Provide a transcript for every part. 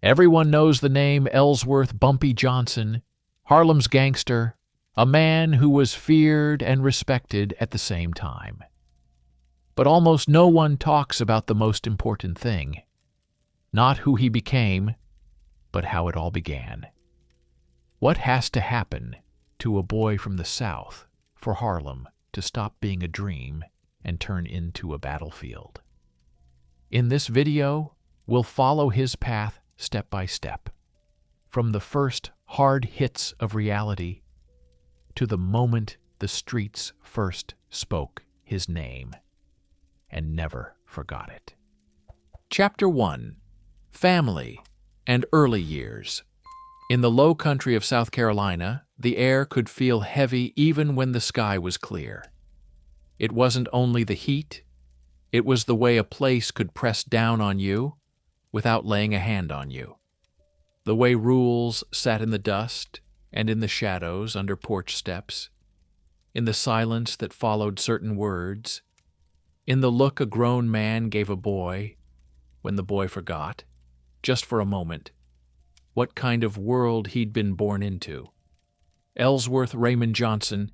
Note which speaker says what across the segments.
Speaker 1: Everyone knows the name Ellsworth Bumpy Johnson, Harlem's gangster, a man who was feared and respected at the same time. But almost no one talks about the most important thing, not who he became, but how it all began. What has to happen to a boy from the South for Harlem to stop being a dream and turn into a battlefield? In this video, we'll follow his path step by step, from the first hard hits of reality to the moment the streets first spoke his name and never forgot it. Chapter 1. Family and Early Years. In the low country of South Carolina, the air could feel heavy even when the sky was clear. It wasn't only the heat, it was the way a place could press down on you without laying a hand on you. The way rules sat in the dust and in the shadows under porch steps, in the silence that followed certain words, in the look a grown man gave a boy when the boy forgot, just for a moment, what kind of world he'd been born into. Ellsworth Raymond Johnson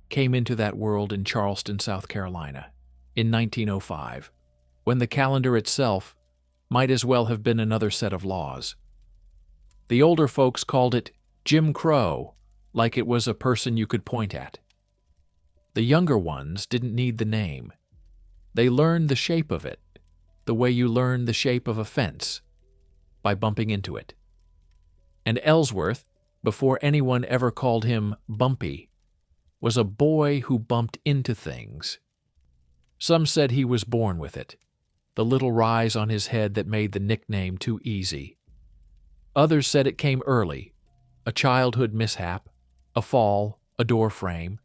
Speaker 1: came into that world in Charleston, South Carolina, in 1905, when the calendar itself might as well have been another set of laws. The older folks called it Jim Crow, like it was a person you could point at. The younger ones didn't need the name. They learned the shape of it, the way you learn the shape of a fence, by bumping into it. And Ellsworth, before anyone ever called him Bumpy, was a boy who bumped into things. Some said he was born with it, the little rise on his head that made the nickname too easy. Others said it came early, a childhood mishap, a fall, a door frame,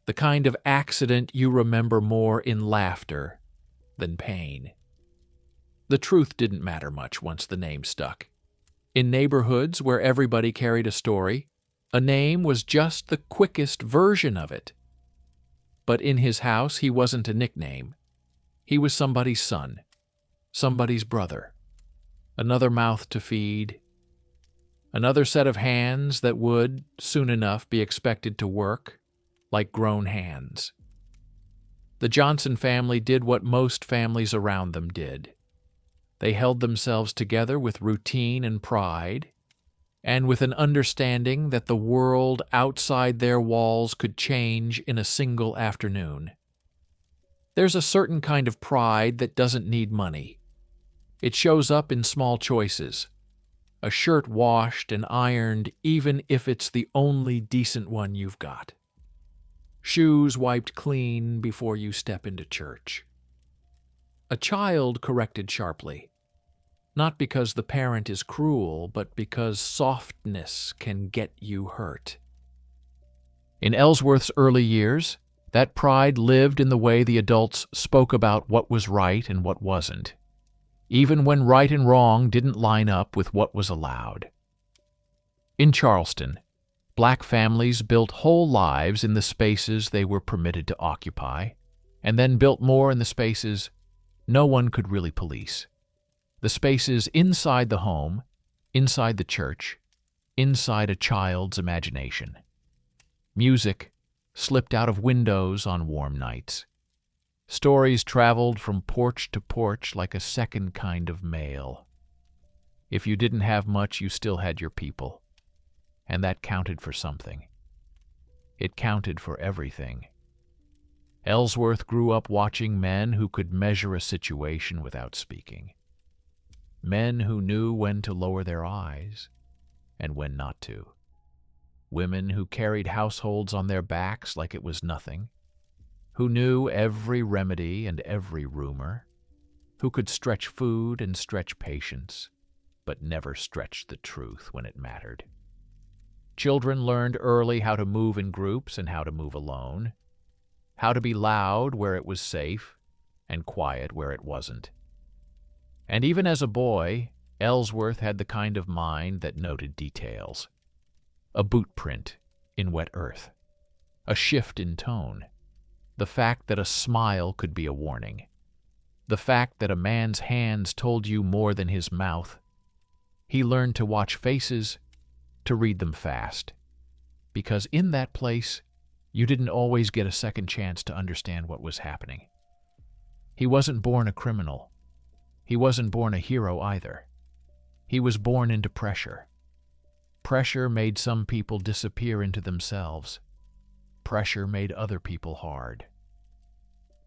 Speaker 1: the kind of accident you remember more in laughter than pain. The truth didn't matter much once the name stuck. In neighborhoods where everybody carried a story, a name was just the quickest version of it. But in his house, he wasn't a nickname. He was somebody's son, somebody's brother, another mouth to feed, another set of hands that would, soon enough, be expected to work like grown hands. The Johnson family did what most families around them did. They held themselves together with routine and pride, and with an understanding that the world outside their walls could change in a single afternoon. There's a certain kind of pride that doesn't need money. It shows up in small choices. A shirt washed and ironed even if it's the only decent one you've got. Shoes wiped clean before you step into church. A child corrected sharply, not because the parent is cruel, but because softness can get you hurt. In Ellsworth's early years, that pride lived in the way the adults spoke about what was right and what wasn't, even when right and wrong didn't line up with what was allowed. In Charleston, black families built whole lives in the spaces they were permitted to occupy, and then built more in the spaces no one could really police. The spaces inside the home, inside the church, inside a child's imagination. Music slipped out of windows on warm nights. Stories traveled from porch to porch like a second kind of mail. If you didn't have much, you still had your people. And that counted for something. It counted for everything. Ellsworth grew up watching men who could measure a situation without speaking. Men who knew when to lower their eyes and when not to. Women who carried households on their backs like it was nothing. Who knew every remedy and every rumor. Who could stretch food and stretch patience, but never stretched the truth when it mattered. Children learned early how to move in groups and how to move alone, how to be loud where it was safe and quiet where it wasn't. And even as a boy, Ellsworth had the kind of mind that noted details. A boot print in wet earth, a shift in tone, the fact that a smile could be a warning, the fact that a man's hands told you more than his mouth. He learned to watch faces, to read them fast, because in that place, you didn't always get a second chance to understand what was happening. He wasn't born a criminal. He wasn't born a hero either. He was born into pressure. Pressure made some people disappear into themselves. Pressure made other people hard.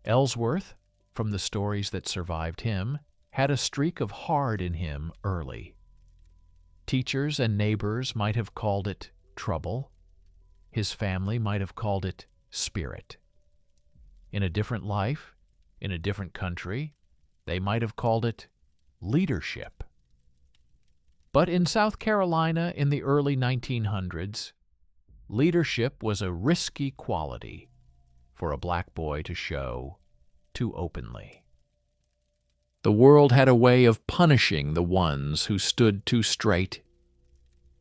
Speaker 1: Ellsworth, from the stories that survived him, had a streak of hard in him early. Teachers and neighbors might have called it trouble. His family might have called it spirit. In a different life, in a different country, they might have called it leadership. But in South Carolina in the early 1900s, leadership was a risky quality for a black boy to show too openly. The world had a way of punishing the ones who stood too straight.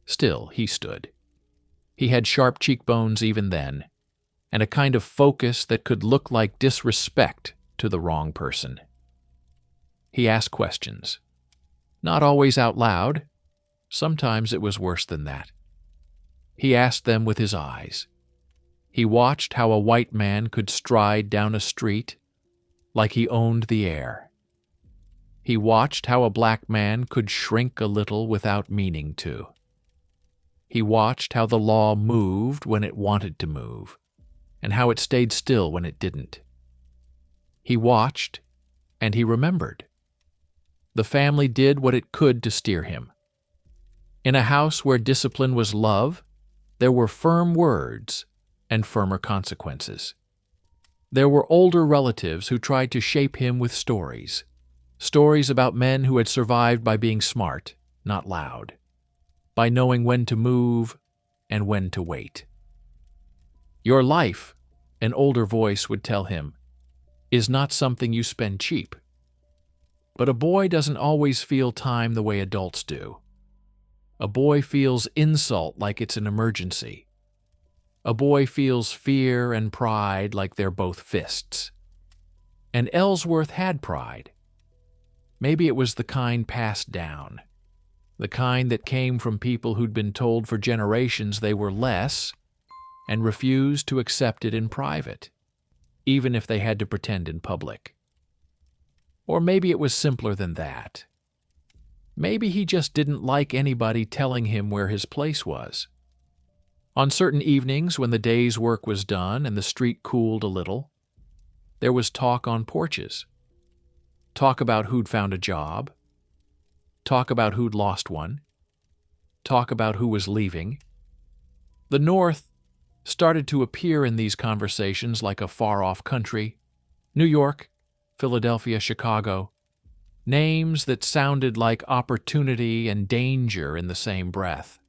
Speaker 1: Still, he stood. He had sharp cheekbones even then, and a kind of focus that could look like disrespect to the wrong person. He asked questions. Not always out loud. Sometimes it was worse than that. He asked them with his eyes. He watched how a white man could stride down a street like he owned the air. He watched how a black man could shrink a little without meaning to. He watched how the law moved when it wanted to move, and how it stayed still when it didn't. He watched, and he remembered. The family did what it could to steer him. In a house where discipline was love, there were firm words and firmer consequences. There were older relatives who tried to shape him with stories about men who had survived by being smart, not loud, by knowing when to move and when to wait. Your life, an older voice would tell him, is not something you spend cheap. But a boy doesn't always feel time the way adults do. A boy feels insult like it's an emergency. A boy feels fear and pride like they're both fists. And Ellsworth had pride. Maybe it was the kind passed down, the kind that came from people who'd been told for generations they were less and refused to accept it in private, even if they had to pretend in public. Or maybe it was simpler than that. Maybe he just didn't like anybody telling him where his place was. On certain evenings when the day's work was done and the street cooled a little, there was talk on porches. Talk about who'd found a job. Talk about who'd lost one. Talk about who was leaving. The North started to appear in these conversations like a far-off country. New York, Philadelphia, Chicago. Names that sounded like opportunity and danger in the same breath.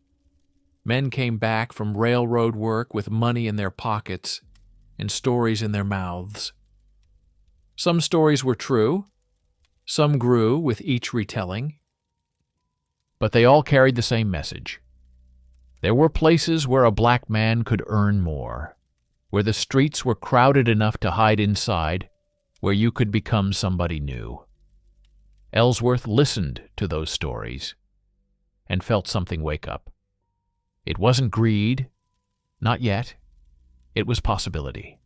Speaker 1: Men came back from railroad work with money in their pockets and stories in their mouths. Some stories were true. Some grew with each retelling. But they all carried the same message. There were places where a black man could earn more, where the streets were crowded enough to hide inside, where you could become somebody new. Ellsworth listened to those stories and felt something wake up. It wasn't greed, not yet. It was possibility.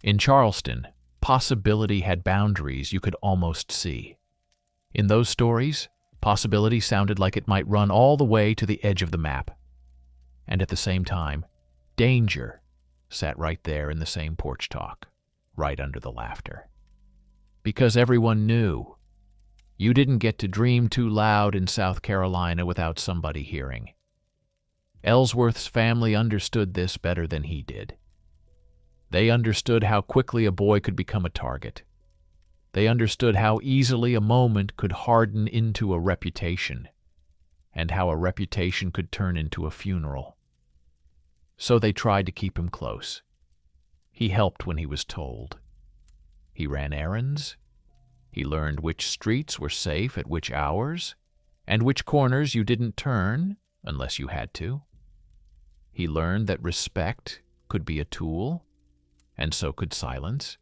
Speaker 1: In Charleston, possibility had boundaries you could almost see. In those stories, possibility sounded like it might run all the way to the edge of the map. And at the same time, danger sat right there in the same porch talk, right under the laughter. Because everyone knew. You didn't get to dream too loud in South Carolina without somebody hearing. Ellsworth's family understood this better than he did. They understood how quickly a boy could become a target. They understood how easily a moment could harden into a reputation, and how a reputation could turn into a funeral. So they tried to keep him close. He helped when he was told. He ran errands. He learned which streets were safe at which hours, and which corners you didn't turn unless you had to. He learned that respect could be a tool, and so could silence.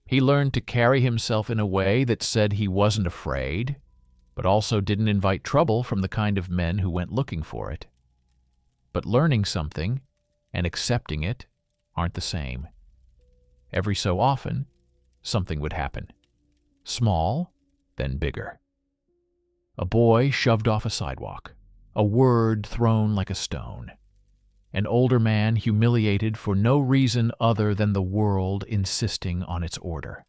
Speaker 1: He learned to carry himself in a way that said he wasn't afraid, but also didn't invite trouble from the kind of men who went looking for it. But learning something and accepting it aren't the same. Every so often, something would happen. Small, then bigger. A boy shoved off a sidewalk, a word thrown like a stone. An older man humiliated for no reason other than the world insisting on its order.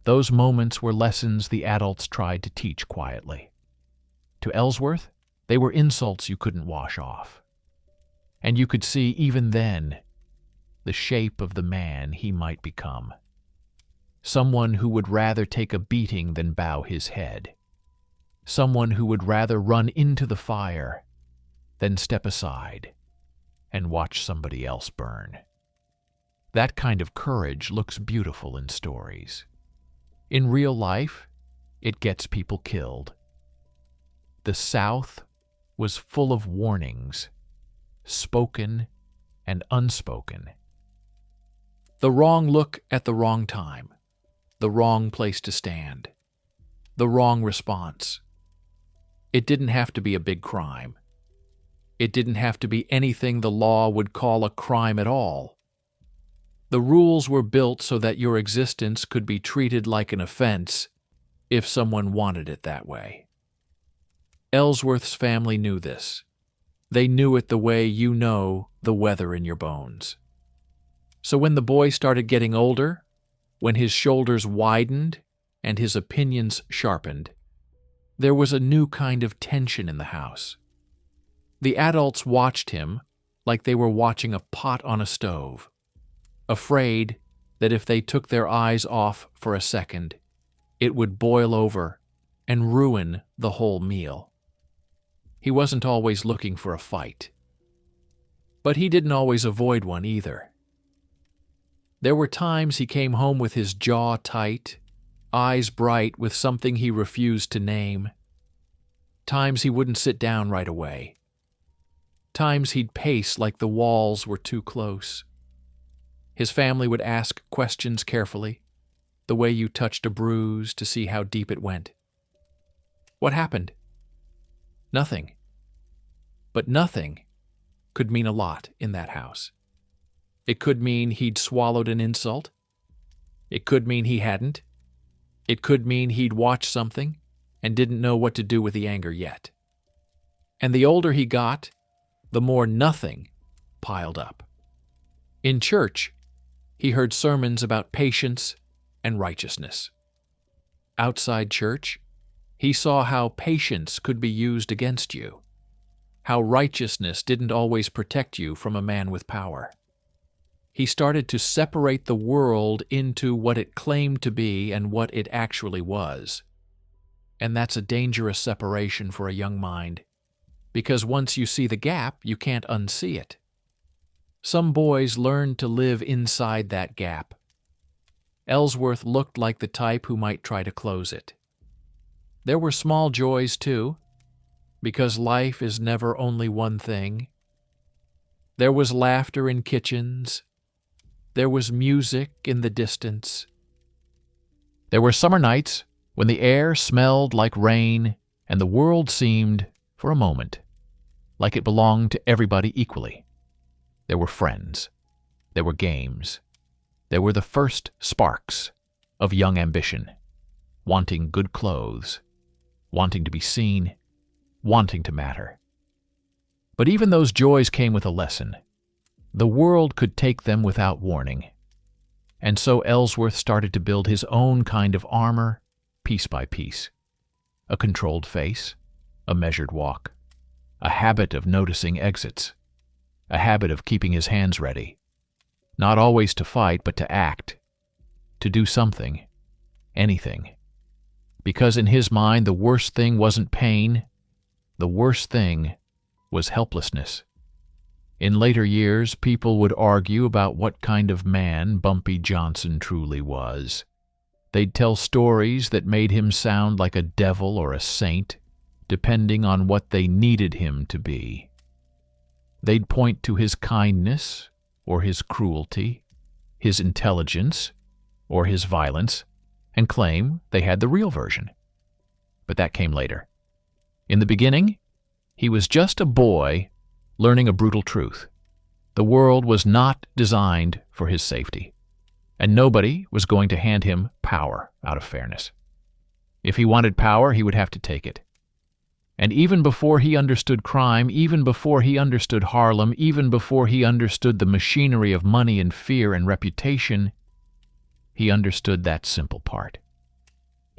Speaker 1: Those moments were lessons the adults tried to teach quietly. To Ellsworth, they were insults you couldn't wash off. And you could see even then the shape of the man he might become. Someone who would rather take a beating than bow his head. Someone who would rather run into the fire than step aside and watch somebody else burn. That kind of courage looks beautiful in stories. In real life, it gets people killed. The South was full of warnings, spoken and unspoken. The wrong look at the wrong time, the wrong place to stand, the wrong response. It didn't have to be a big crime. It didn't have to be anything the law would call a crime at all. The rules were built so that your existence could be treated like an offense if someone wanted it that way. Ellsworth's family knew this. They knew it the way you know the weather in your bones. So when the boy started getting older, when his shoulders widened and his opinions sharpened, there was a new kind of tension in the house. The adults watched him like they were watching a pot on a stove, afraid that if they took their eyes off for a second, it would boil over and ruin the whole meal. He wasn't always looking for a fight, but he didn't always avoid one either. There were times he came home with his jaw tight, eyes bright with something he refused to name. Times he wouldn't sit down right away. Times he'd pace like the walls were too close. His family would ask questions carefully, the way you touched a bruise to see how deep it went. What happened? Nothing. But nothing could mean a lot in that house. It could mean he'd swallowed an insult. It could mean he hadn't. It could mean he'd watched something and didn't know what to do with the anger yet. And the older he got, the more nothing piled up. In church, he heard sermons about patience and righteousness. Outside church, he saw how patience could be used against you, how righteousness didn't always protect you from a man with power. He started to separate the world into what it claimed to be and what it actually was. And that's a dangerous separation for a young mind, because once you see the gap, you can't unsee it. Some boys learned to live inside that gap. Ellsworth looked like the type who might try to close it. There were small joys, too, because life is never only one thing. There was laughter in kitchens. There was music in the distance. There were summer nights when the air smelled like rain and the world seemed, for a moment, like it belonged to everybody equally. There were friends. There were games. There were the first sparks of young ambition, wanting good clothes, wanting to be seen, wanting to matter. But even those joys came with a lesson. The world could take them without warning. And so Ellsworth started to build his own kind of armor, piece by piece. A controlled face, a measured walk, a habit of noticing exits, a habit of keeping his hands ready, not always to fight but to act, to do something, anything. Because in his mind the worst thing wasn't pain, the worst thing was helplessness. In later years, people would argue about what kind of man Bumpy Johnson truly was. They'd tell stories that made him sound like a devil or a saint, depending on what they needed him to be. They'd point to his kindness or his cruelty, his intelligence or his violence, and claim they had the real version. but that came later. In the beginning, he was just a boy learning a brutal truth. The world was not designed for his safety, and nobody was going to hand him power out of fairness. If he wanted power, he would have to take it. And even before he understood crime, even before he understood Harlem, even before he understood the machinery of money and fear and reputation, he understood that simple part.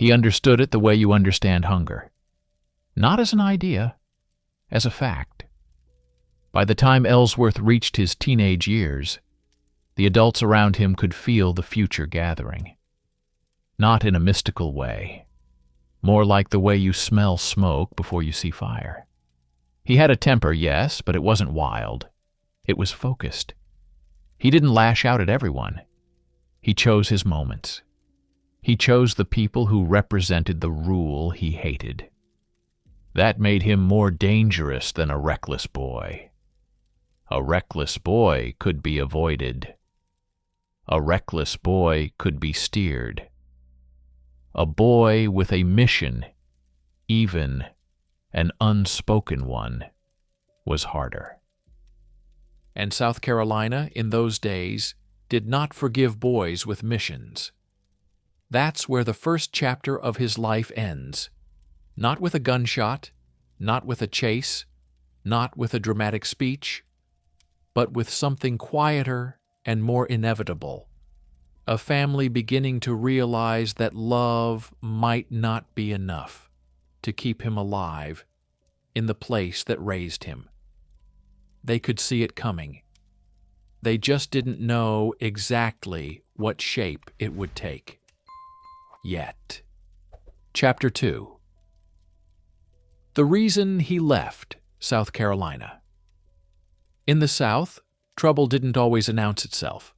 Speaker 1: He understood it the way you understand hunger. Not as an idea, as a fact. By the time Ellsworth reached his teenage years, the adults around him could feel the future gathering. Not in a mystical way. More like the way you smell smoke before you see fire. He had a temper, yes, but it wasn't wild. It was focused. He didn't lash out at everyone. He chose his moments. He chose the people who represented the rule he hated. That made him more dangerous than a reckless boy. A reckless boy could be avoided. A reckless boy could be steered. A boy with a mission, even an unspoken one, was harder. And South Carolina, in those days, did not forgive boys with missions. That's where the first chapter of his life ends. Not with a gunshot, not with a chase, not with a dramatic speech, but with something quieter and more inevitable. A family beginning to realize that love might not be enough to keep him alive in the place that raised him. They could see it coming. They just didn't know exactly what shape it would take. Yet. Chapter 2. The reason he left South Carolina. In the South, trouble didn't always announce itself.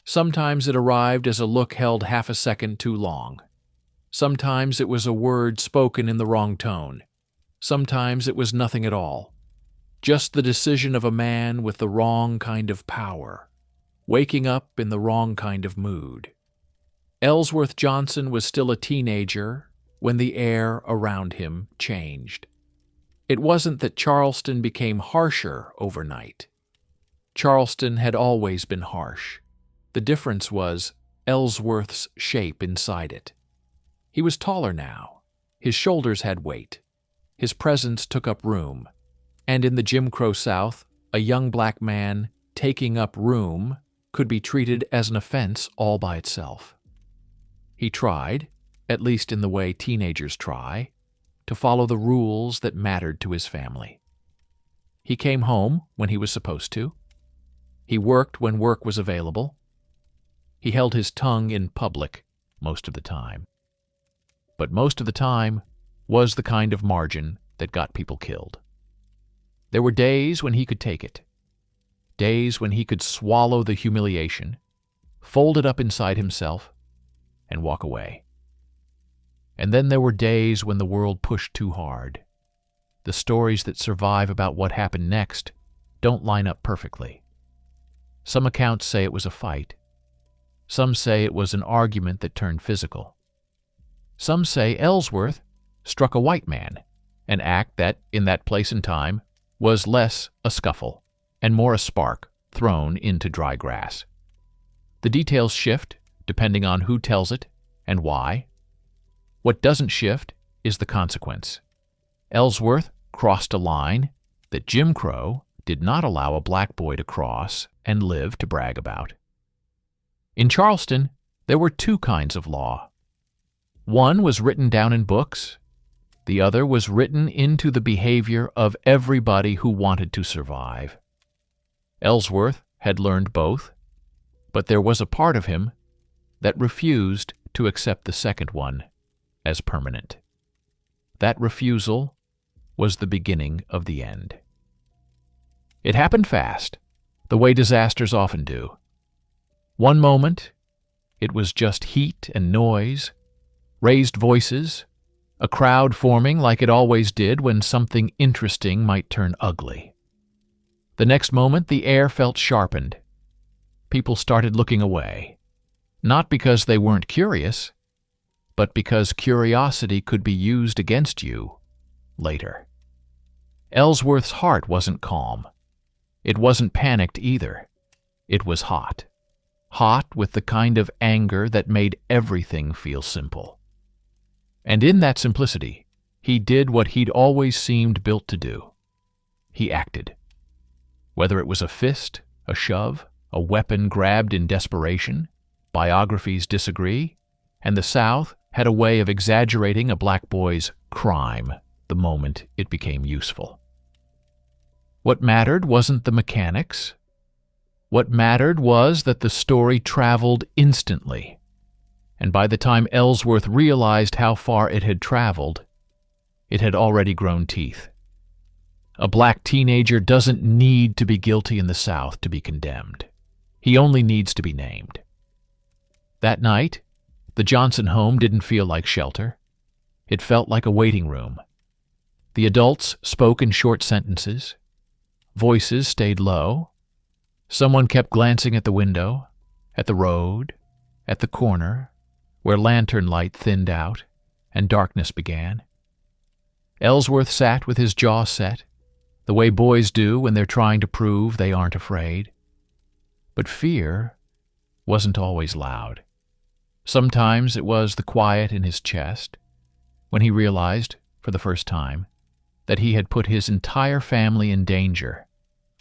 Speaker 1: Sometimes it arrived as a look held half a second too long. Sometimes it was a word spoken in the wrong tone. Sometimes it was nothing at all. Just the decision of a man with the wrong kind of power, waking up in the wrong kind of mood. Ellsworth Johnson was still a teenager when the air around him changed. It wasn't that Charleston became harsher overnight. Charleston had always been harsh. The difference was Ellsworth's shape inside it. He was taller now. His shoulders had weight. His presence took up room. And in the Jim Crow South, a young black man taking up room could be treated as an offense all by itself. He tried, at least in the way teenagers try, to follow the rules that mattered to his family. He came home when he was supposed to. He worked when work was available. He held his tongue in public most of the time. But most of the time was the kind of margin that got people killed. There were days when he could take it. Days when he could swallow the humiliation, fold it up inside himself, and walk away. And then there were days when the world pushed too hard. The stories that survive about what happened next don't line up perfectly. Some accounts say it was a fight. Some say it was an argument that turned physical. Some say Ellsworth struck a white man, an act that, in that place and time, was less a scuffle and more a spark thrown into dry grass. The details shift depending on who tells it and why. What doesn't shift is the consequence. Ellsworth crossed a line that Jim Crow did not allow a black boy to cross and live to brag about. In Charleston, there were two kinds of law. One was written down in books. The other was written into the behavior of everybody who wanted to survive. Ellsworth had learned both, but there was a part of him that refused to accept the second one as permanent. That refusal was the beginning of the end. It happened fast, the way disasters often do. One moment, it was just heat and noise, raised voices, a crowd forming like it always did when something interesting might turn ugly. The next moment, the air felt sharpened. People started looking away, not because they weren't curious, but because curiosity could be used against you later. Ellsworth's heart wasn't calm. It wasn't panicked either. It was hot. Hot with the kind of anger that made everything feel simple. And in that simplicity, he did what he'd always seemed built to do. He acted. Whether it was a fist, a shove, a weapon grabbed in desperation, biographies disagree, and the South had a way of exaggerating a black boy's crime the moment it became useful. What mattered wasn't the mechanics. What mattered was that the story traveled instantly, and by the time Ellsworth realized how far it had traveled, it had already grown teeth. A black teenager doesn't need to be guilty in the South to be condemned. He only needs to be named. That night, the Johnson home didn't feel like shelter. It felt like a waiting room. The adults spoke in short sentences. Voices stayed low. Someone kept glancing at the window, at the road, at the corner, where lantern light thinned out and darkness began. Ellsworth sat with his jaw set, the way boys do when they're trying to prove they aren't afraid. But fear wasn't always loud. Sometimes it was the quiet in his chest, when he realized, for the first time, that he had put his entire family in danger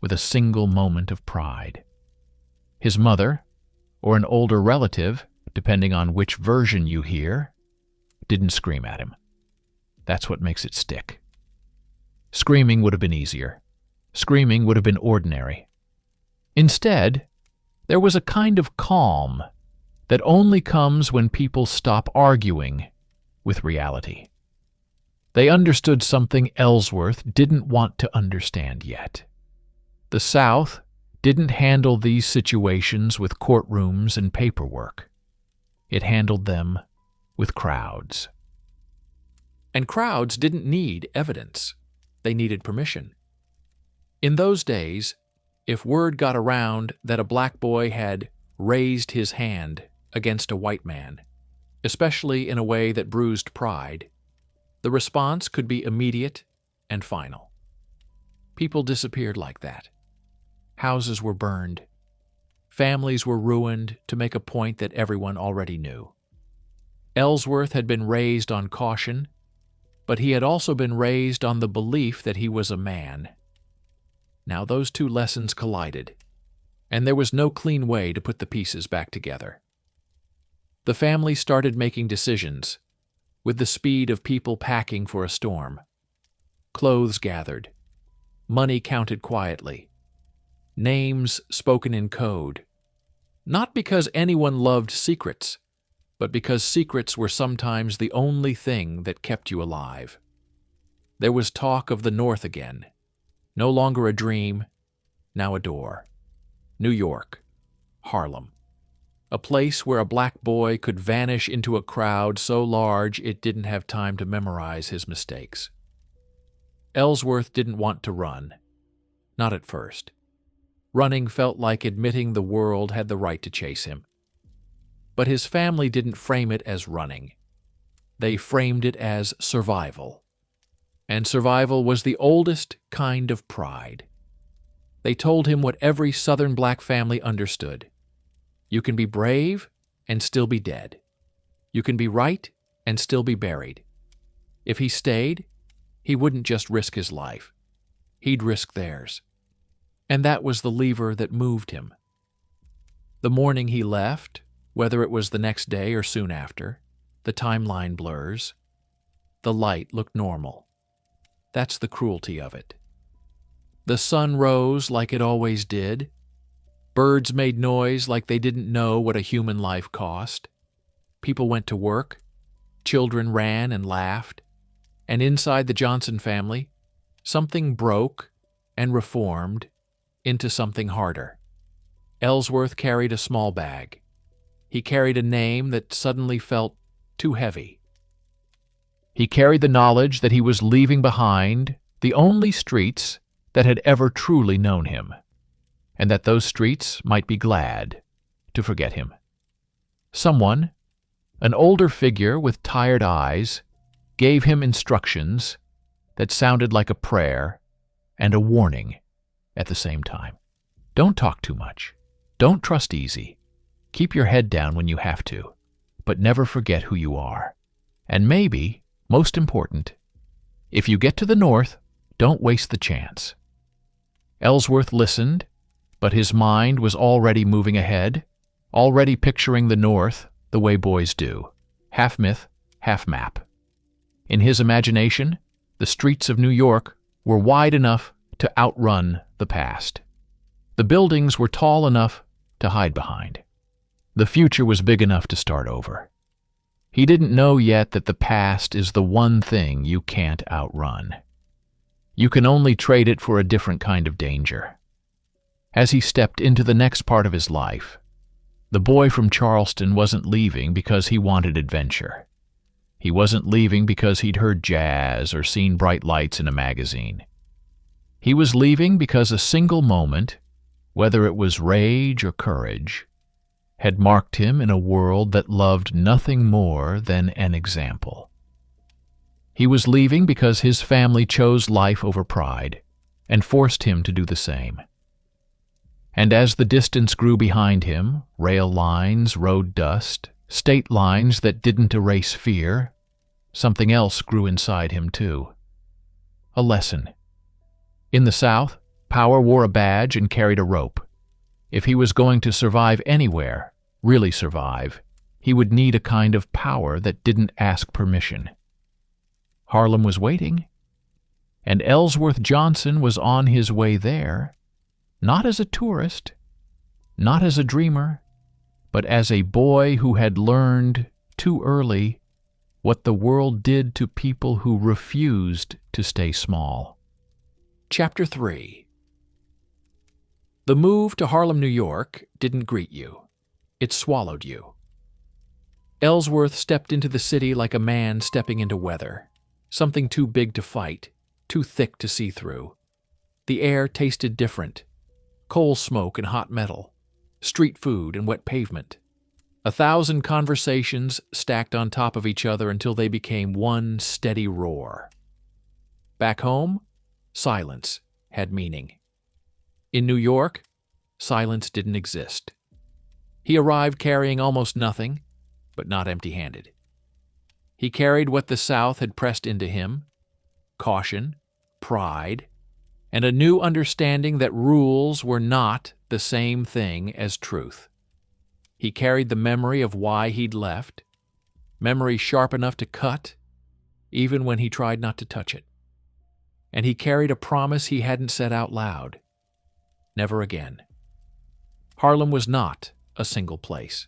Speaker 1: with a single moment of pride. His mother, or an older relative, depending on which version you hear, didn't scream at him. That's what makes it stick. Screaming would have been easier. Screaming would have been ordinary. Instead, there was a kind of calm that only comes when people stop arguing with reality. They understood something Ellsworth didn't want to understand yet. The South didn't handle these situations with courtrooms and paperwork. It handled them with crowds. And crowds didn't need evidence. They needed permission. In those days, if word got around that a black boy had raised his hand against a white man, especially in a way that bruised pride, the response could be immediate and final. People disappeared like that. Houses were burned. Families were ruined to make a point that everyone already knew. Ellsworth had been raised on caution, but he had also been raised on the belief that he was a man. Now those two lessons collided, and there was no clean way to put the pieces back together. The family started making decisions, with the speed of people packing for a storm. Clothes gathered. Money counted quietly. Names spoken in code. Not because anyone loved secrets, but because secrets were sometimes the only thing that kept you alive. There was talk of the North again. No longer a dream, now a door. New York. Harlem. A place where a black boy could vanish into a crowd so large it didn't have time to memorize his mistakes. Ellsworth didn't want to run. Not at first. Running felt like admitting the world had the right to chase him. But his family didn't frame it as running. They framed it as survival. And survival was the oldest kind of pride. They told him what every Southern black family understood. You can be brave and still be dead. You can be right and still be buried. If he stayed, he wouldn't just risk his life. He'd risk theirs. And that was the lever that moved him. The morning he left, whether it was the next day or soon after, the timeline blurs. The light looked normal. That's the cruelty of it. The sun rose like it always did. Birds made noise like they didn't know what a human life cost. People went to work. Children ran and laughed. And inside the Johnson family, something broke and reformed into something harder. Ellsworth carried a small bag. He carried a name that suddenly felt too heavy. He carried the knowledge that he was leaving behind the only streets that had ever truly known him, and that those streets might be glad to forget him. Someone, An older figure with tired eyes gave him instructions that sounded like a prayer and a warning at the same time. Don't talk too much. Don't trust easy. Keep your head down when you have to, but never forget who you are. And maybe, most important, if you get to the north, don't waste the chance. Ellsworth listened, but his mind was already moving ahead, already picturing the north the way boys do, half myth, half map. In his imagination, the streets of New York were wide enough to outrun the past. The buildings were tall enough to hide behind. The future was big enough to start over. He didn't know yet that the past is the one thing you can't outrun. You can only trade it for a different kind of danger. As he stepped into the next part of his life, the boy from Charleston wasn't leaving because he wanted adventure. He wasn't leaving because he'd heard jazz or seen bright lights in a magazine. He was leaving because a single moment, whether it was rage or courage, had marked him in a world that loved nothing more than an example. He was leaving because his family chose life over pride and forced him to do the same. And as the distance grew behind him, rail lines, road dust, state lines that didn't erase fear, something else grew inside him too. A lesson. In the South, power wore a badge and carried a rope. If he was going to survive anywhere, really survive, he would need a kind of power that didn't ask permission. Harlem was waiting, and Ellsworth Johnson was on his way there, not as a tourist, not as a dreamer, but as a boy who had learned too early what the world did to people who refused to stay small. Chapter 3. The move to Harlem, New York, didn't greet you. It swallowed you. Ellsworth stepped into the city like a man stepping into weather, something too big to fight, too thick to see through. The air tasted different. Coal smoke and hot metal, street food and wet pavement. 1,000 conversations stacked on top of each other until they became one steady roar. Back home, silence had meaning. In New York, silence didn't exist. He arrived carrying almost nothing, but not empty-handed. He carried what the South had pressed into him: caution, pride, and a new understanding that rules were not the same thing as truth. He carried the memory of why he'd left, memory sharp enough to cut, even when he tried not to touch it. And he carried a promise he hadn't said out loud: never again. Harlem was not a single place.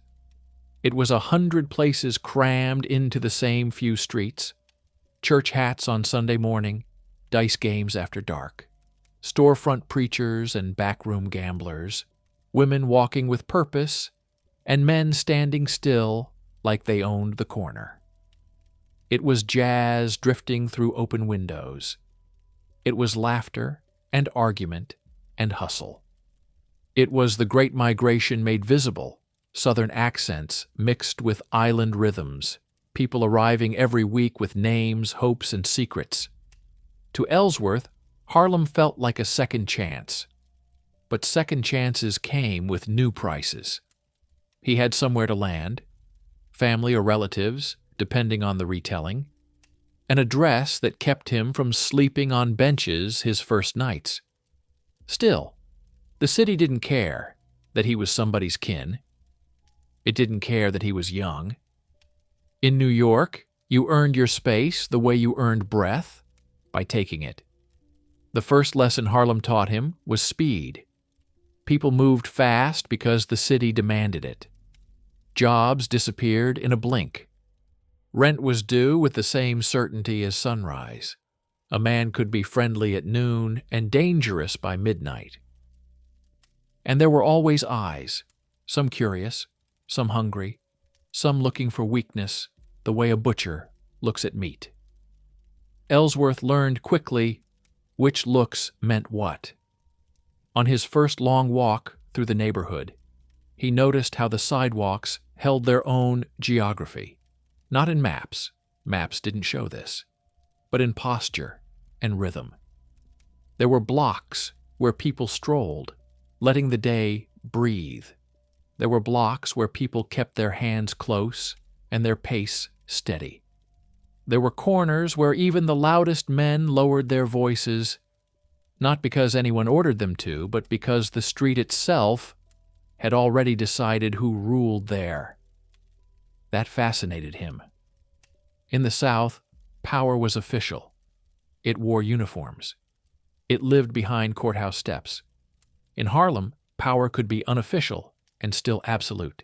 Speaker 1: It was 100 places crammed into the same few streets: church hats on Sunday morning, dice games after dark, storefront preachers and backroom gamblers, women walking with purpose, and men standing still like they owned the corner. It was jazz drifting through open windows. It was laughter and argument and hustle. It was the Great Migration made visible, Southern accents mixed with island rhythms, people arriving every week with names, hopes, and secrets. To Ellsworth, Harlem felt like a second chance. But second chances came with new prices. He had somewhere to land, family or relatives, depending on the retelling, an address that kept him from sleeping on benches his first nights. Still, the city didn't care that he was somebody's kin. It didn't care that he was young. In New York, you earned your space the way you earned breath, by taking it. The first lesson Harlem taught him was speed. People moved fast because the city demanded it. Jobs disappeared in a blink. Rent was due with the same certainty as sunrise. A man could be friendly at noon and dangerous by midnight. And there were always eyes, some curious, some hungry, some looking for weakness, the way a butcher looks at meat. Ellsworth learned quickly which looks meant what. On his first long walk through the neighborhood, he noticed how the sidewalks held their own geography. Not in maps. Maps didn't show this. But in posture and rhythm. There were blocks where people strolled, letting the day breathe. There were blocks where people kept their hands close and their pace steady. There were corners where even the loudest men lowered their voices, not because anyone ordered them to, but because the street itself had already decided who ruled there. That fascinated him. In the South, power was official. It wore uniforms. It lived behind courthouse steps. In Harlem, power could be unofficial and still absolute.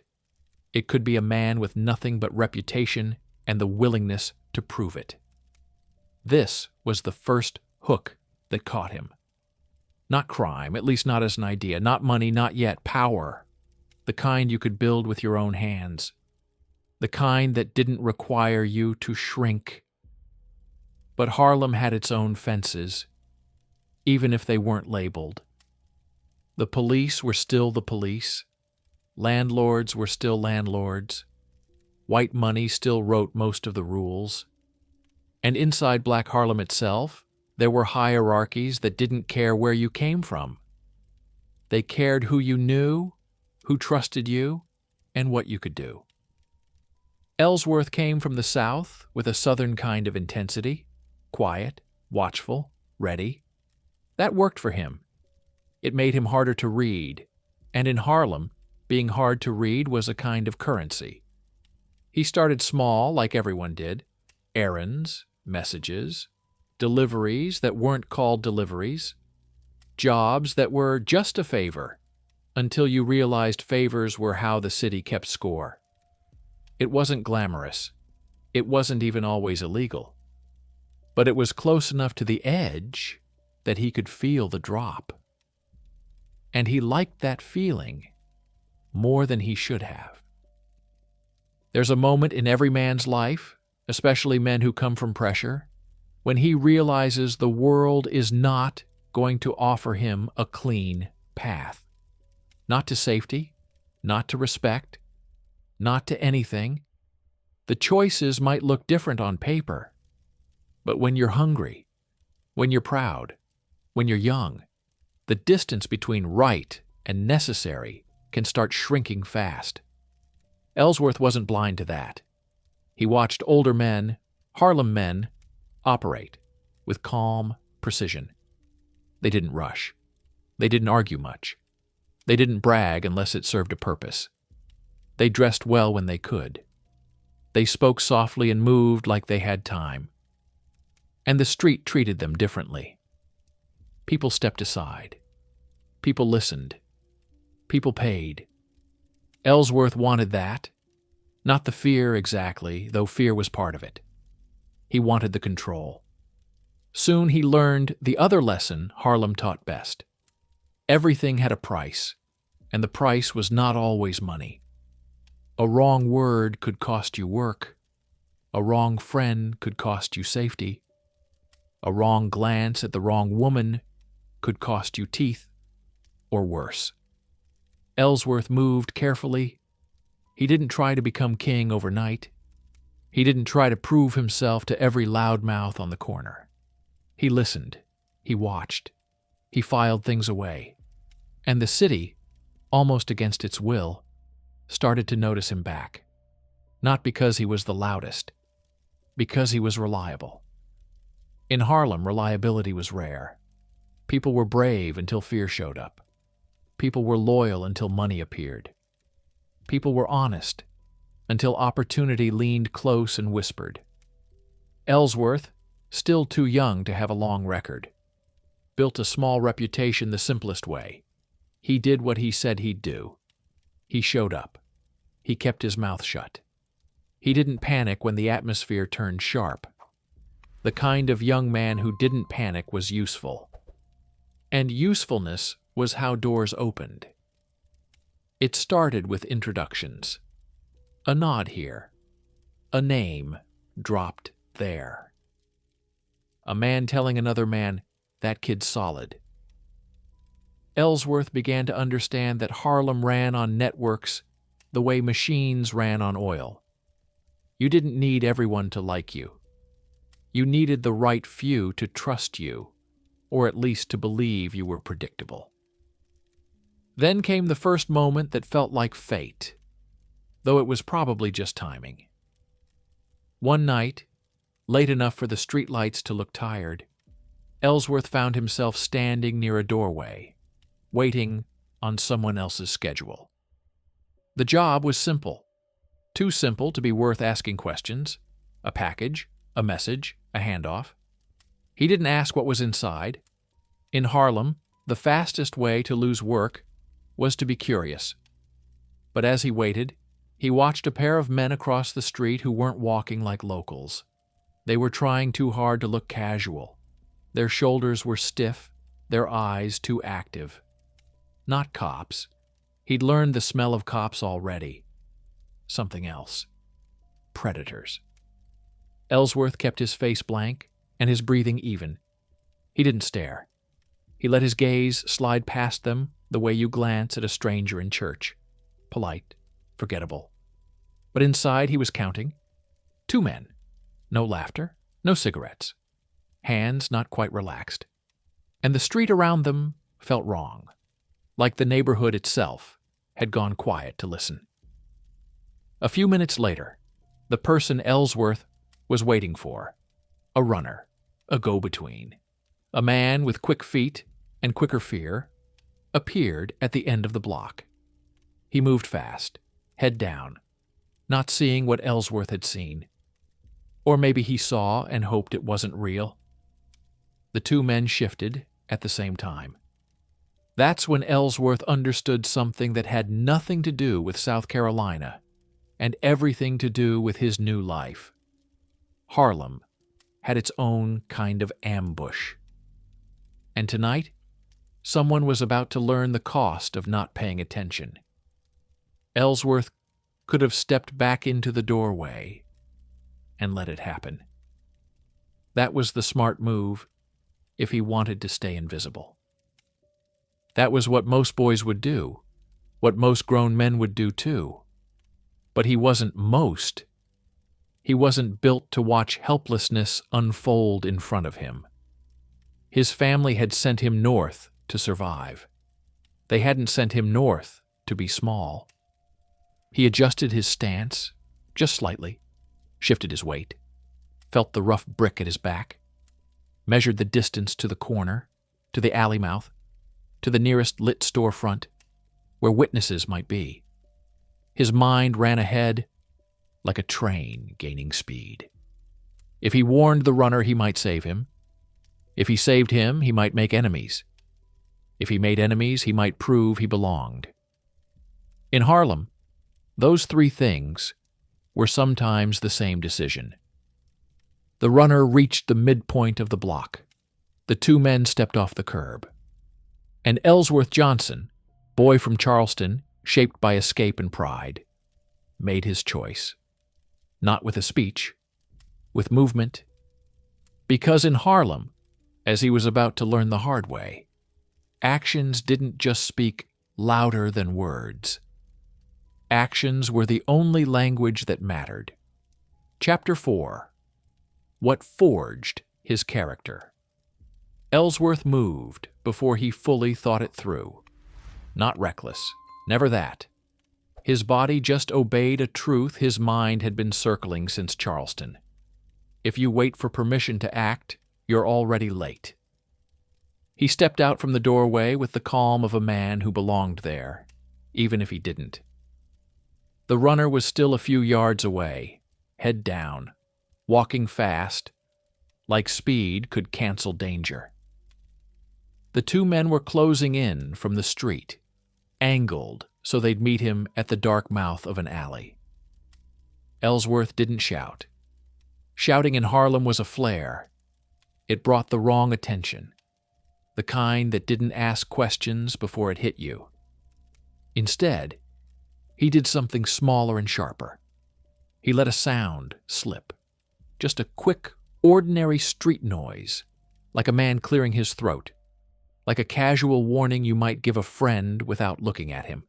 Speaker 1: It could be a man with nothing but reputation and the willingness to prove it. This was the first hook that caught him. Not crime, at least not as an idea, not money, not yet, power. The kind you could build with your own hands. The kind that didn't require you to shrink. But Harlem had its own fences, even if they weren't labeled. The police were still the police. Landlords were still landlords. White money still wrote most of the rules. And inside Black Harlem itself, there were hierarchies that didn't care where you came from. They cared who you knew, who trusted you, and what you could do. Ellsworth came from the South with a Southern kind of intensity, quiet, watchful, ready. That worked for him. It made him harder to read, and in Harlem, being hard to read was a kind of currency. He started small, like everyone did, errands, messages, deliveries that weren't called deliveries, jobs that were just a favor, until you realized favors were how the city kept score. It wasn't glamorous. It wasn't even always illegal. But it was close enough to the edge that he could feel the drop. And he liked that feeling more than he should have. There's a moment in every man's life, especially men who come from pressure, when he realizes the world is not going to offer him a clean path. Not to safety, not to respect, not to anything. The choices might look different on paper, but when you're hungry, when you're proud, when you're young, the distance between right and necessary can start shrinking fast. Ellsworth wasn't blind to that. He watched older men, Harlem men, operate with calm precision. They didn't rush. They didn't argue much. They didn't brag unless it served a purpose. They dressed well when they could. They spoke softly and moved like they had time. And the street treated them differently. People stepped aside. People listened. People paid. Ellsworth wanted that. Not the fear exactly, though fear was part of it. He wanted the control. Soon he learned the other lesson Harlem taught best. Everything had a price, and the price was not always money. A wrong word could cost you work. A wrong friend could cost you safety. A wrong glance at the wrong woman could cost you teeth, or worse. Ellsworth moved carefully. He didn't try to become king overnight. He didn't try to prove himself to every loudmouth on the corner. He listened. He watched. He filed things away. And the city, almost against its will, started to notice him back. Not because he was the loudest, because he was reliable. In Harlem, reliability was rare. People were brave until fear showed up. People were loyal until money appeared. People were honest until opportunity leaned close and whispered. Ellsworth, still too young to have a long record, built a small reputation the simplest way. He did what he said he'd do. He showed up. He kept his mouth shut. He didn't panic when the atmosphere turned sharp. The kind of young man who didn't panic was useful. And usefulness was how doors opened. It started with introductions. A nod here. A name dropped there. A man telling another man, "That kid's solid." Ellsworth began to understand that Harlem ran on networks the way machines ran on oil. You didn't need everyone to like you. You needed the right few to trust you, or at least to believe you were predictable. Then came the first moment that felt like fate, though it was probably just timing. One night, late enough for the streetlights to look tired, Ellsworth found himself standing near a doorway, waiting on someone else's schedule. The job was simple. Too simple to be worth asking questions. A package, a message, a handoff. He didn't ask what was inside. In Harlem, the fastest way to lose work was to be curious. But as he waited, he watched a pair of men across the street who weren't walking like locals. They were trying too hard to look casual. Their shoulders were stiff, their eyes too active. Not cops. He'd learned the smell of cops already. Something else. Predators. Ellsworth kept his face blank and his breathing even. He didn't stare. He let his gaze slide past them the way you glance at a stranger in church. Polite, forgettable. But inside he was counting. 2 men. No laughter, no cigarettes. Hands not quite relaxed. And the street around them felt wrong, like the neighborhood itself had gone quiet to listen. A few minutes later, the person Ellsworth was waiting for, a runner, a go-between, a man with quick feet and quicker fear, appeared at the end of the block. He moved fast, head down, not seeing what Ellsworth had seen. Or maybe he saw and hoped it wasn't real. The 2 men shifted at the same time. That's when Ellsworth understood something that had nothing to do with South Carolina and everything to do with his new life. Harlem had its own kind of ambush. And tonight, someone was about to learn the cost of not paying attention. Ellsworth could have stepped back into the doorway and let it happen. That was the smart move if he wanted to stay invisible. That was what most boys would do, what most grown men would do too. But he wasn't most. He wasn't built to watch helplessness unfold in front of him. His family had sent him north to survive. They hadn't sent him north to be small. He adjusted his stance, just slightly, shifted his weight, felt the rough brick at his back, measured the distance to the corner, to the alley mouth, to the nearest lit storefront, where witnesses might be. His mind ran ahead like a train gaining speed. If he warned the runner, he might save him. If he saved him, he might make enemies. If he made enemies, he might prove he belonged. In Harlem, those 3 things were sometimes the same decision. The runner reached the midpoint of the block. The 2 men stepped off the curb. And Ellsworth Johnson, boy from Charleston, shaped by escape and pride, made his choice. Not with a speech, with movement. Because in Harlem, as he was about to learn the hard way, actions didn't just speak louder than words. Actions were the only language that mattered. Chapter 4. What forged his character. Ellsworth moved before he fully thought it through. Not reckless, never that. His body just obeyed a truth his mind had been circling since Charleston. If you wait for permission to act, you're already late. He stepped out from the doorway with the calm of a man who belonged there, even if he didn't. The runner was still a few yards away, head down, walking fast, like speed could cancel danger. The 2 men were closing in from the street, angled so they'd meet him at the dark mouth of an alley. Ellsworth didn't shout. Shouting in Harlem was a flare. It brought the wrong attention, the kind that didn't ask questions before it hit you. Instead, he did something smaller and sharper. He let a sound slip, just a quick, ordinary street noise, like a man clearing his throat, like a casual warning you might give a friend without looking at him.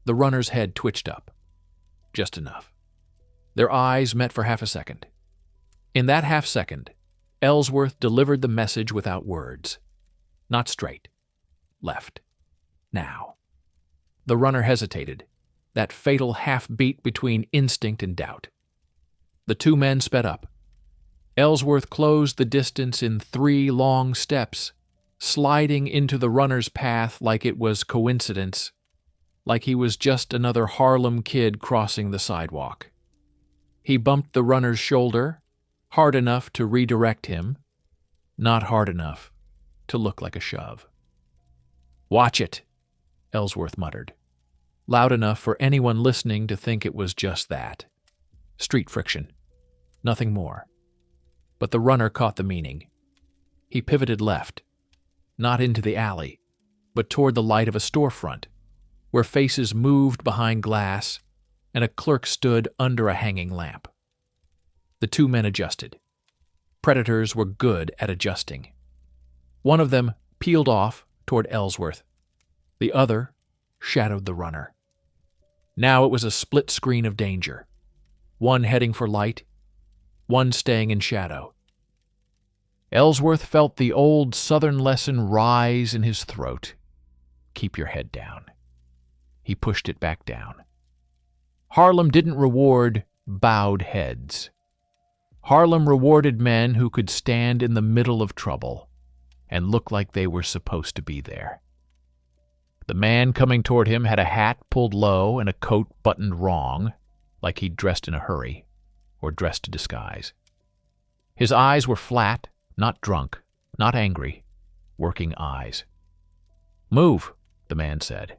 Speaker 1: The runner's head twitched up, just enough. Their eyes met for half a second. In that half second, Ellsworth delivered the message without words. Not straight. Left. Now. The runner hesitated, that fatal half-beat between instinct and doubt. The two men sped up. Ellsworth closed the distance in 3 long steps, sliding into the runner's path like it was coincidence, like he was just another Harlem kid crossing the sidewalk. He bumped the runner's shoulder, hard enough to redirect him, not hard enough to look like a shove. "Watch it," Ellsworth muttered, loud enough for anyone listening to think it was just that. Street friction. Nothing more. But the runner caught the meaning. He pivoted left, not into the alley, but toward the light of a storefront, where faces moved behind glass and a clerk stood under a hanging lamp. The two men adjusted. Predators were good at adjusting. One of them peeled off toward Ellsworth. The other shadowed the runner. Now it was a split screen of danger. One heading for light, one staying in shadow. Ellsworth felt the old Southern lesson rise in his throat. Keep your head down. He pushed it back down. Harlem didn't reward bowed heads. Harlem rewarded men who could stand in the middle of trouble and look like they were supposed to be there. The man coming toward him had a hat pulled low and a coat buttoned wrong, like he'd dressed in a hurry, or dressed to disguise. His eyes were flat, not drunk, not angry, working eyes. "Move," the man said.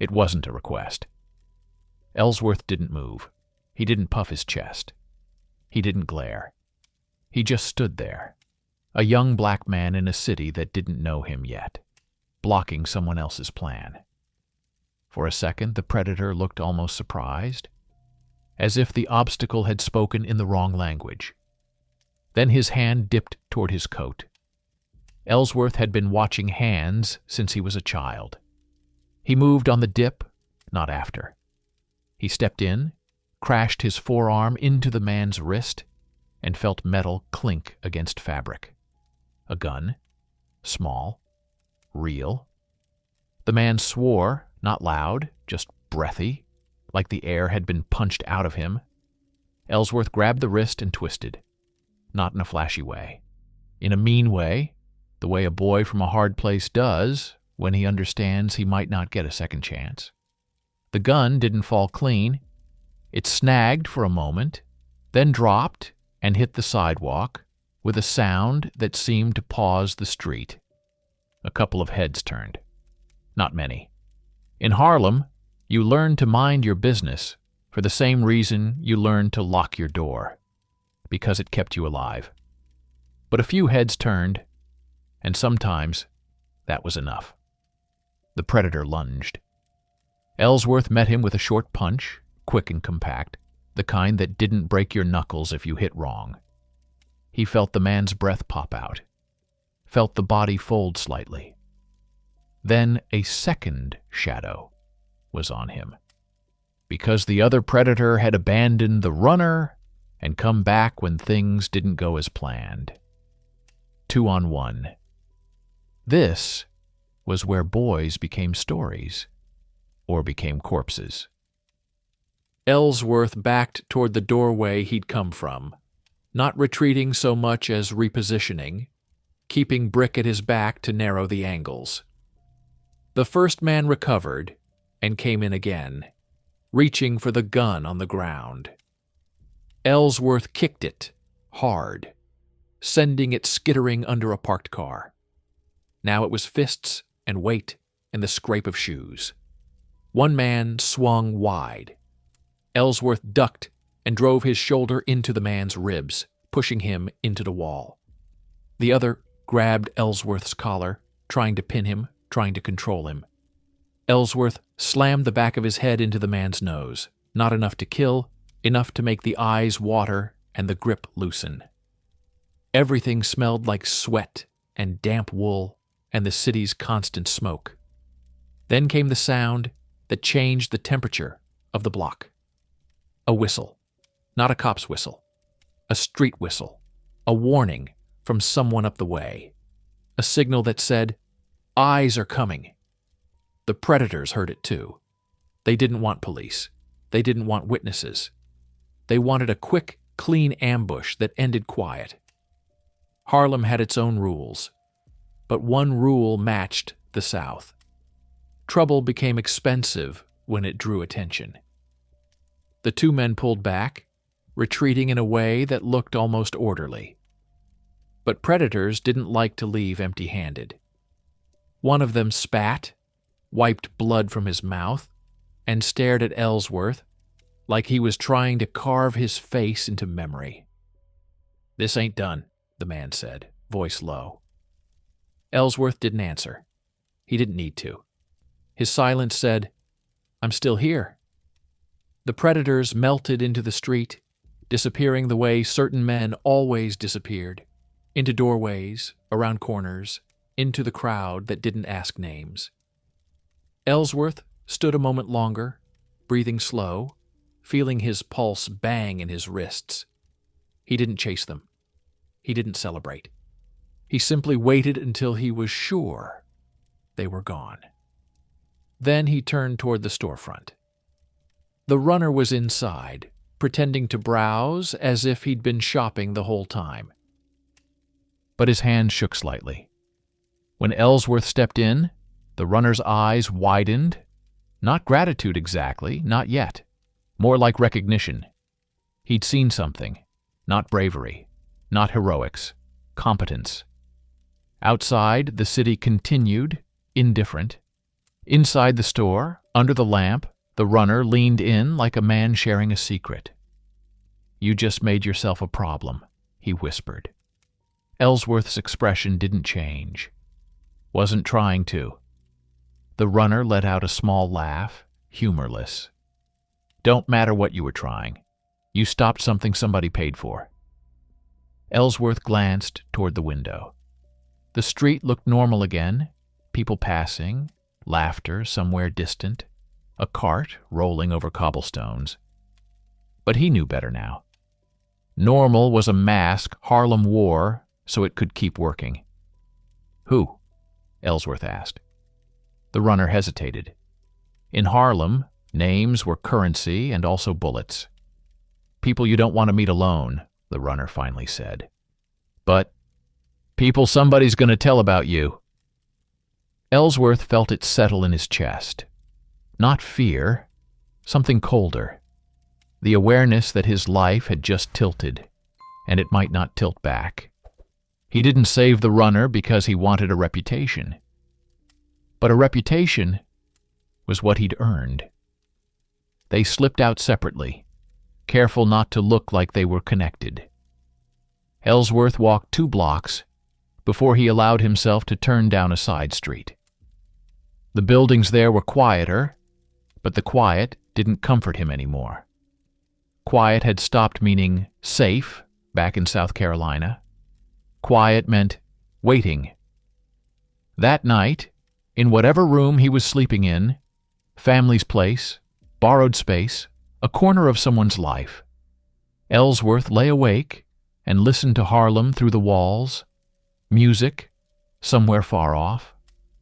Speaker 1: It wasn't a request. Ellsworth didn't move. He didn't puff his chest. He didn't glare. He just stood there, a young black man in a city that didn't know him yet, blocking someone else's plan. For a second, the predator looked almost surprised, as if the obstacle had spoken in the wrong language. Then his hand dipped toward his coat. Ellsworth had been watching hands since he was a child. He moved on the dip, not after. He stepped in, crashed his forearm into the man's wrist, and felt metal clink against fabric. A gun, small, real. The man swore, not loud, just breathy, like the air had been punched out of him. Ellsworth grabbed the wrist and twisted. Not in a flashy way. In a mean way, the way a boy from a hard place does when he understands he might not get a second chance. The gun didn't fall clean. It snagged for a moment, then dropped and hit the sidewalk with a sound that seemed to pause the street. A couple of heads turned. Not many. In Harlem, you learn to mind your business for the same reason you learn to lock your door, because it kept you alive. But a few heads turned, and sometimes that was enough. The predator lunged. Ellsworth met him with a short punch, quick and compact, the kind that didn't break your knuckles if you hit wrong. He felt the man's breath pop out, felt the body fold slightly. Then a second shadow was on him, because the other predator had abandoned the runner and come back when things didn't go as planned. 2-on-1. This was where boys became stories, or became corpses. Ellsworth backed toward the doorway he'd come from, not retreating so much as repositioning, keeping Brick at his back to narrow the angles. The first man recovered and came in again, reaching for the gun on the ground. Ellsworth kicked it, hard, sending it skittering under a parked car. Now it was fists and weight and the scrape of shoes. One man swung wide. Ellsworth ducked and drove his shoulder into the man's ribs, pushing him into the wall. The other grabbed Ellsworth's collar, trying to pin him, trying to control him. Ellsworth slammed the back of his head into the man's nose, not enough to kill, enough to make the eyes water and the grip loosen. Everything smelled like sweat and damp wool and the city's constant smoke. Then came the sound that changed the temperature of the block. A whistle. Not a cop's whistle. A street whistle. A warning from someone up the way. A signal that said, "Eyes are coming." The predators heard it too. They didn't want police. They didn't want witnesses. They wanted a quick, clean ambush that ended quiet. Harlem had its own rules, but one rule matched the South. Trouble became expensive when it drew attention. The two men pulled back, retreating in a way that looked almost orderly. But predators didn't like to leave empty-handed. One of them spat, wiped blood from his mouth, and stared at Ellsworth like he was trying to carve his face into memory. "This ain't done," the man said, voice low. Ellsworth didn't answer. He didn't need to. His silence said, "I'm still here." The predators melted into the street, disappearing the way certain men always disappeared, into doorways, around corners, into the crowd that didn't ask names. Ellsworth stood a moment longer, breathing slow, feeling his pulse bang in his wrists. He didn't chase them. He didn't celebrate. He simply waited until he was sure they were gone. Then he turned toward the storefront. The runner was inside, pretending to browse as if he'd been shopping the whole time. But his hand shook slightly. When Ellsworth stepped in, the runner's eyes widened. Not gratitude exactly, not yet. More like recognition. He'd seen something. Not bravery. Not heroics. Competence. Outside, the city continued, indifferent. Inside the store, under the lamp, the runner leaned in like a man sharing a secret. "You just made yourself a problem," he whispered. Ellsworth's expression didn't change. Wasn't trying to. The runner let out a small laugh, humorless. "Don't matter what you were trying. You stopped something somebody paid for." Ellsworth glanced toward the window. The street looked normal again, people passing, laughter somewhere distant, a cart rolling over cobblestones. But he knew better now. Normal was a mask Harlem wore so it could keep working. "Who?" Ellsworth asked. The runner hesitated. In Harlem, names were currency and also bullets. "People you don't want to meet alone," the runner finally said. "But people somebody's going to tell about you." Ellsworth felt it settle in his chest. Not fear, something colder. The awareness that his life had just tilted, and it might not tilt back. He didn't save the runner because he wanted a reputation. But a reputation was what he'd earned. They slipped out separately, careful not to look like they were connected. Ellsworth walked 2 blocks before he allowed himself to turn down a side street. The buildings there were quieter, but the quiet didn't comfort him anymore. Quiet had stopped meaning safe back in South Carolina. Quiet meant waiting. That night, in whatever room he was sleeping in, family's place, borrowed space, a corner of someone's life, Ellsworth lay awake and listened to Harlem through the walls, music, somewhere far off,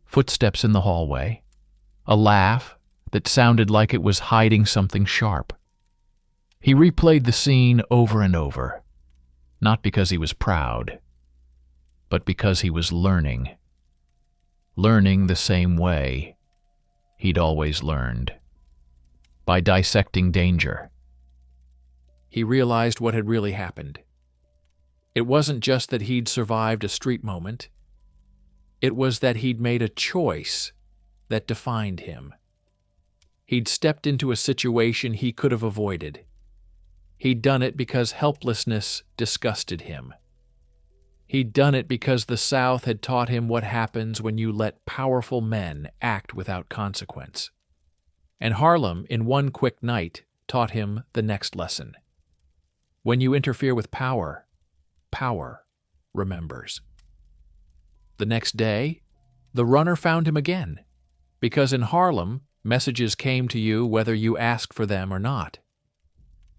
Speaker 1: footsteps in the hallway, a laugh that sounded like it was hiding something sharp. He replayed the scene over and over, not because he was proud, but because he was learning. Learning the same way he'd always learned, by dissecting danger. He realized what had really happened. It wasn't just that he'd survived a street moment. It was that he'd made a choice that defined him. He'd stepped into a situation he could have avoided. He'd done it because helplessness disgusted him. He'd done it because the South had taught him what happens when you let powerful men act without consequence. And Harlem, in one quick night, taught him the next lesson. When you interfere with power, power remembers. The next day, the runner found him again, because in Harlem, messages came to you whether you asked for them or not.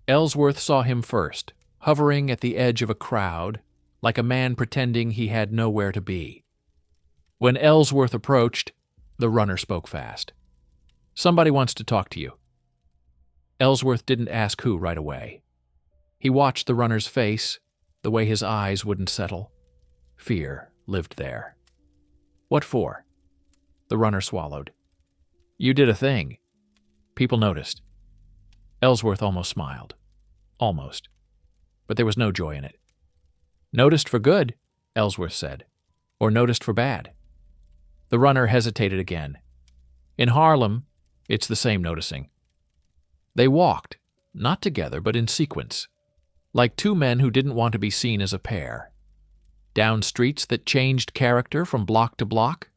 Speaker 1: Ellsworth saw him first, hovering at the edge of a crowd, like a man pretending he had nowhere to be. When Ellsworth approached, the runner spoke fast. "Somebody wants to talk to you." Ellsworth didn't ask who right away. He watched the runner's face, the way his eyes wouldn't settle. Fear lived there. "What for?" The runner swallowed. "You did a thing. People noticed." Ellsworth almost smiled. Almost. But there was no joy in it. "Noticed for good," Ellsworth said. "Or noticed for bad?" The runner hesitated again. "In Harlem, it's the same noticing." They walked, not together but in sequence, like two men who didn't want to be seen as a pair. Down streets that changed character from block to block,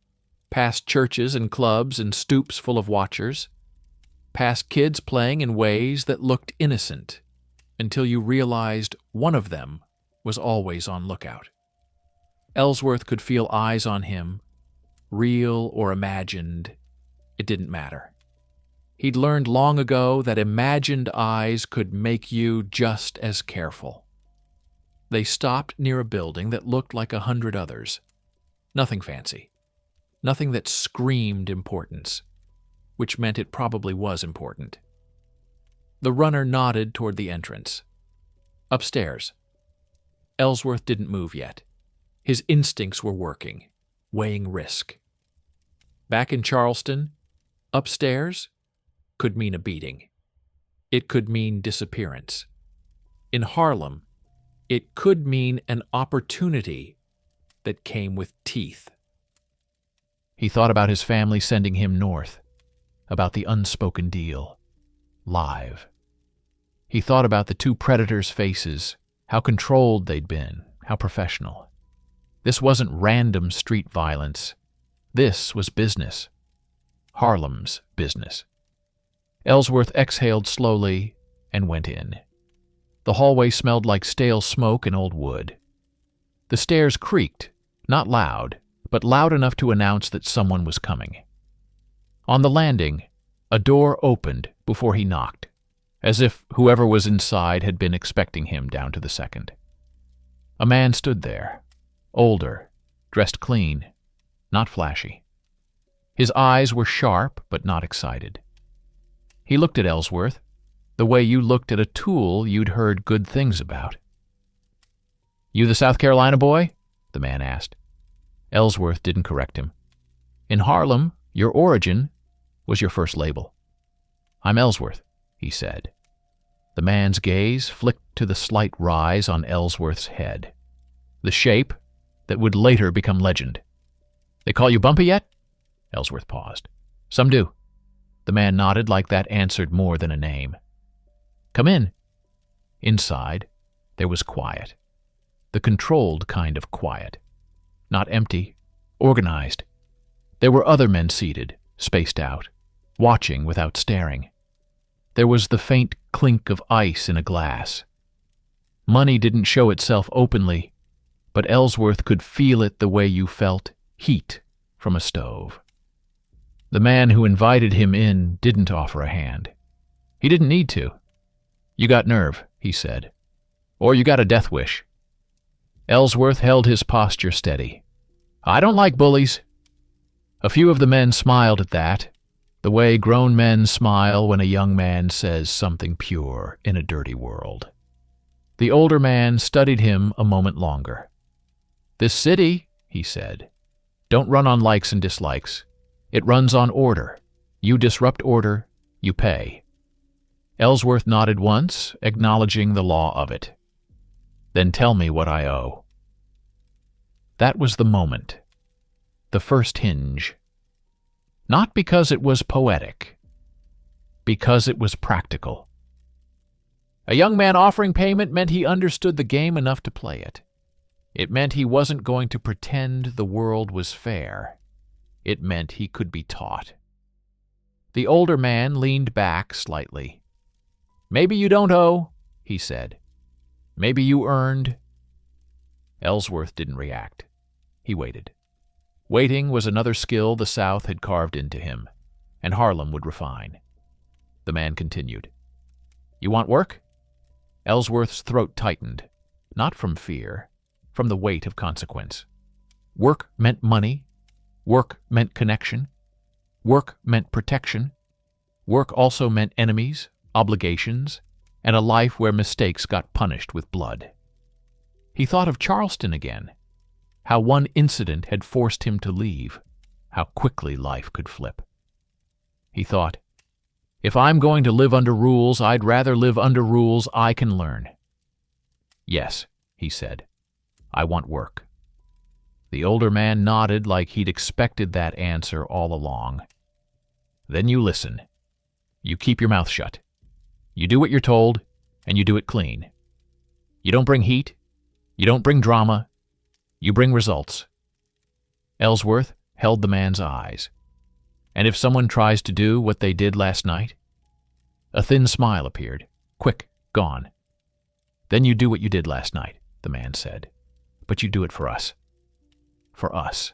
Speaker 1: past churches and clubs and stoops full of watchers, past kids playing in ways that looked innocent, until you realized one of them was always on lookout. Ellsworth could feel eyes on him, real or imagined, it didn't matter. He'd learned long ago that imagined eyes could make you just as careful. They stopped near a building that looked like 100 others. Nothing fancy. Nothing that screamed importance, which meant it probably was important. The runner nodded toward the entrance. Upstairs. Ellsworth didn't move yet. His instincts were working, weighing risk. Back in Charleston, upstairs could mean a beating. It could mean disappearance. In Harlem, it could mean an opportunity that came with teeth. He thought about his family sending him north, about the unspoken deal, live. He thought about the two predators' faces, how controlled they'd been, how professional. This wasn't random street violence. This was business. Harlem's business. Ellsworth exhaled slowly and went in. The hallway smelled like stale smoke and old wood. The stairs creaked, not loud, but loud enough to announce that someone was coming. On the landing, a door opened before he knocked, as if whoever was inside had been expecting him down to the second. A man stood there, older, dressed clean, not flashy. His eyes were sharp but not excited. He looked at Ellsworth, the way you looked at a tool you'd heard good things about. "You the South Carolina boy?" the man asked. Ellsworth didn't correct him. "In Harlem, your origin was your first label." "I'm Ellsworth," he said. The man's gaze flicked to the slight rise on Ellsworth's head, the shape that would later become legend. "They call you Bumpy yet?" Ellsworth paused. "Some do." The man nodded like that answered more than a name. "Come in." Inside, there was quiet. The controlled kind of quiet. Not empty, organized. There were other men seated, spaced out, watching without staring. There was the faint clink of ice in a glass. Money didn't show itself openly, but Ellsworth could feel it the way you felt heat from a stove. The man who invited him in didn't offer a hand. He didn't need to. "You got nerve," he said. "Or you got a death wish." Ellsworth held his posture steady. "I don't like bullies." A few of the men smiled at that, the way grown men smile when a young man says something pure in a dirty world. The older man studied him a moment longer. "This city," he said, "don't run on likes and dislikes. It runs on order. You disrupt order, you pay." Ellsworth nodded once, acknowledging the law of it. "Then tell me what I owe." That was the moment. The first hinge. Not because it was poetic. Because it was practical. A young man offering payment meant he understood the game enough to play it. It meant he wasn't going to pretend the world was fair. It meant he could be taught. The older man leaned back slightly. "Maybe you don't owe," he said. "Maybe you earned." Ellsworth didn't react. He waited. Waiting was another skill the South had carved into him, and Harlem would refine. The man continued. "You want work?" Ellsworth's throat tightened, not from fear, from the weight of consequence. Work meant money. Work meant connection. Work meant protection. Work also meant enemies, obligations, and a life where mistakes got punished with blood. He thought of Charleston again, how one incident had forced him to leave, how quickly life could flip. He thought, if I'm going to live under rules, I'd rather live under rules I can learn. Yes, he said, I want work. The older man nodded like he'd expected that answer all along. Then you listen. You keep your mouth shut. You do what you're told, and you do it clean. You don't bring heat. You don't bring drama. You bring results. Ellsworth held the man's eyes. And if someone tries to do what they did last night? A thin smile appeared. Quick, gone. Then you do what you did last night, the man said. But you do it for us. For us.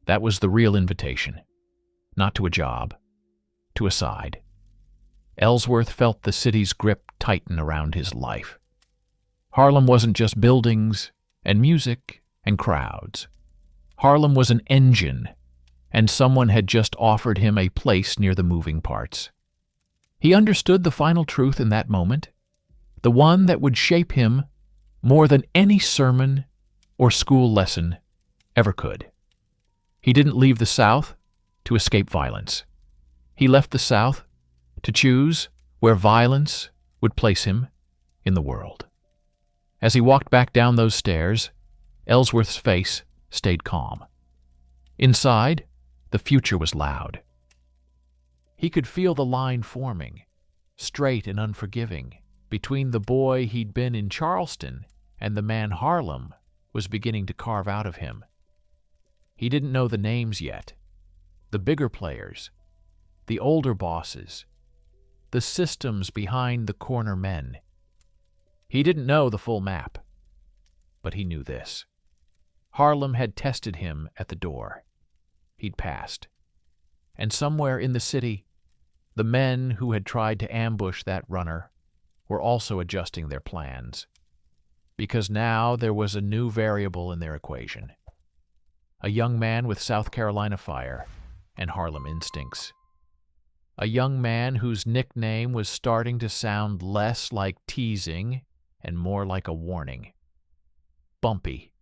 Speaker 1: That was the real invitation. Not to a job. To a side. Ellsworth felt the city's grip tighten around his life. Harlem wasn't just buildings and music and crowds. Harlem was an engine, and someone had just offered him a place near the moving parts. He understood the final truth in that moment, the one that would shape him more than any sermon or school lesson ever could. He didn't leave the South to escape violence. He left the South to choose where violence would place him in the world. As he walked back down those stairs, Ellsworth's face stayed calm. Inside, the future was loud. He could feel the line forming, straight and unforgiving, between the boy he'd been in Charleston and the man Harlem was beginning to carve out of him. He didn't know the names yet, the bigger players, the older bosses, the systems behind the corner men. He didn't know the full map, but he knew this. Harlem had tested him at the door. He'd passed. And somewhere in the city, the men who had tried to ambush that runner were also adjusting their plans, because now there was a new variable in their equation. A young man with South Carolina fire and Harlem instincts. A young man whose nickname was starting to sound less like teasing and more like a warning. Bumpy.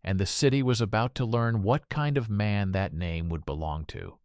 Speaker 1: And the city was about to learn what kind of man that name would belong to.